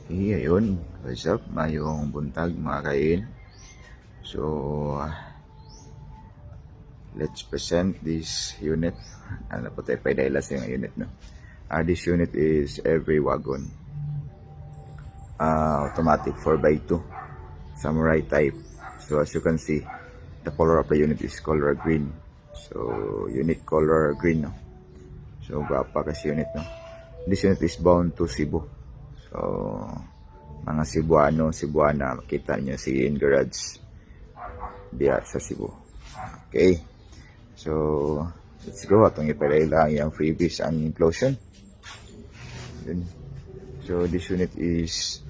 Ayun. What's up? Mayong buntag mga kain. So, let's present this unit. Ano po tayo paidala sa yung unit, no? This unit is every wagon. Automatic 4x2. Samurai type. So, as you can see, the color of the unit is color green. So, unit color green, no? So, gwapa kasi unit, no? This unit is bound to Cebu. So, mga Cebuana, makita niyo si In Garage diya sa Cebu. Okay. So, let's go. Atong ipaila yung freebies and inclusion. So, this unit is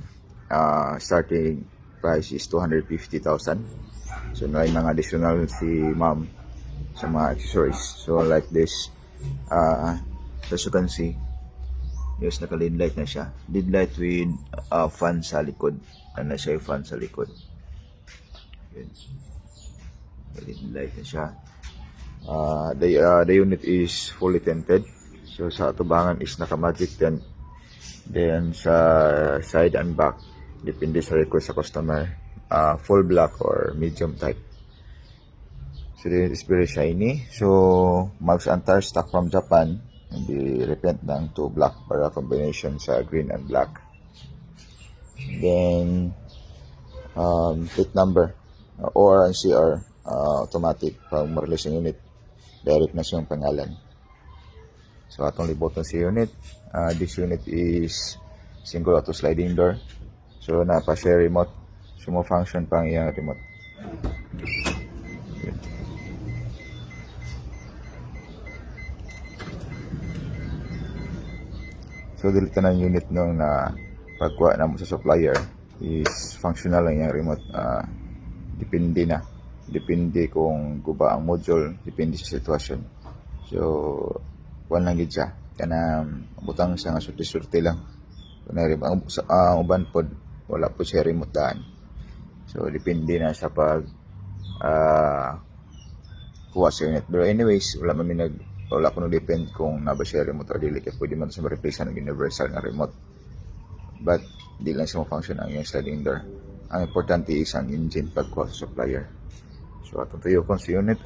starting price is 250,000. So, may mga additional si ma'am sa mga accessories. So, like this, as you can see, yes, naka-lead light na siya. Lead light with fan sa likod. Ano siya yung fan sa likod. Yun. Lead light na siya. The unit is fully tinted. So sa atubangan is naka-magic tint. Then sa side and back, depende sa request sa customer, full black or medium type. So the unit is very shiny. So Marks and Tires stock from Japan. Hindi repaint lang to black para combination sa green and black. Then plate number or CR, automatic pag ma-release yung unit, direct na siyang pangalan. So atong liboton si unit. This unit is single auto sliding door. So napa-share remote. So mo function pang iyang remote. So, dilitan ng unit nung na pagkuha na mo sa supplier is functional lang yung remote. Depende na. Depende kung guba ang module. Depende sa sitwasyon. So, one lang gid siya. Kana butang siya nga surti-surti lang. Ang uban pod, wala po siya remote daan. So, depende na sa pag kuha sa unit. Pero anyways, wala ko depend kung naba siya remote or dili, kaya pwede man sa ma-replace ng universal na remote, but di lang siya ma-function ang yung sliding door. Ang importante is ang engine pagkuha sa supplier. So atong tuyo kong sa unit.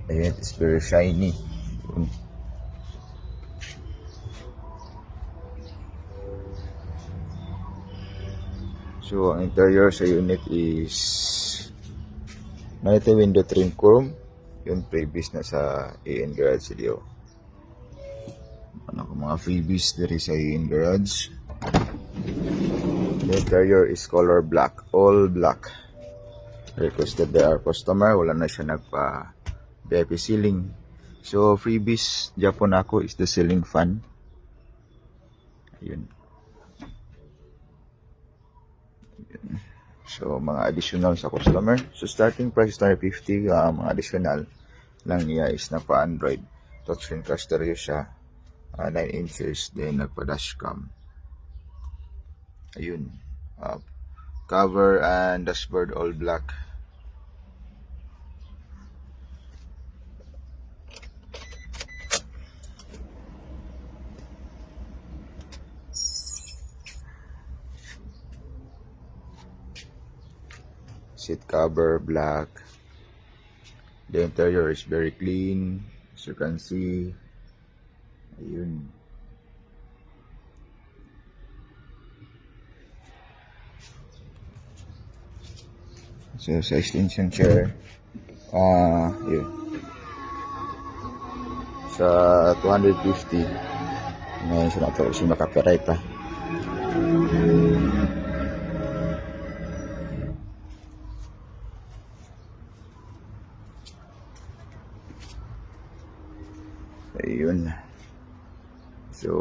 The unit is very shiny. So ang interior sa unit is manito window trim chrome. Yung previous na sa In Garage video. Ano ko mga freebies dari sa In Garage. The interior is color black, all black. Requested by our customer. Wala na siya nagpa VIP ceiling. So freebies Japon ako is the ceiling fan. Ayun. So mga additional sa customer. So starting price is 250, mga additional lang niya is napa-Android touchscreen cluster siya, 9 inches, then nagpa-dashcam. Ayun, cover and dashboard all black. Seat cover black. The interior is very clean, as you can see. Ayun. So sa extension chair, yun. Sa 250, ngayon siya nato siya makaperay pa. Ayun. So,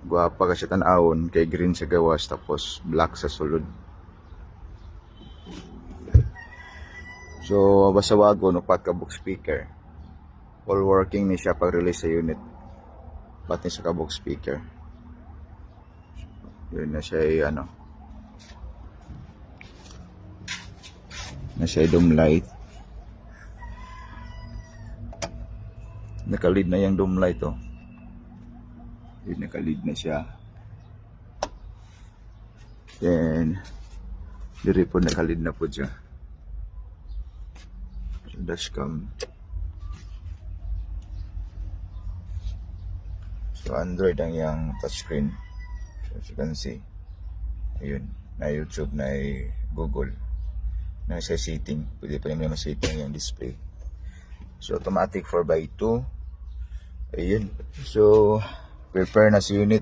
guwapa kasi tanawon, kay green sa gawas tapos black sa sulod. So, basta wagon upat ka box speaker. All working ni siya pag release sa unit. Pati sa ka box speaker. Yun na siya ano. Na siya dome light. Naka-lead na yung dome light, oh. Naka-lead na siya. Then, diri po nakalid na po siya. So, dashcam. So, Android ang yung touchscreen. So, as you can see, ayun, na YouTube, na Google, na sa setting. Pwede pa rin ma-setting yung display. So, automatic 4x2. Ayun. So, prepare na si unit.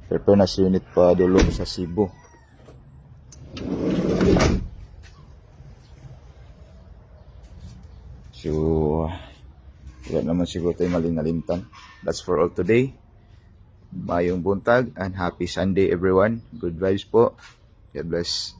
Prepare na si unit pa dulong sa Cebu. So, wala naman siguro tayo malinalimutan. That's for all today. Mayong buntag and happy Sunday everyone. Good vibes po. God bless.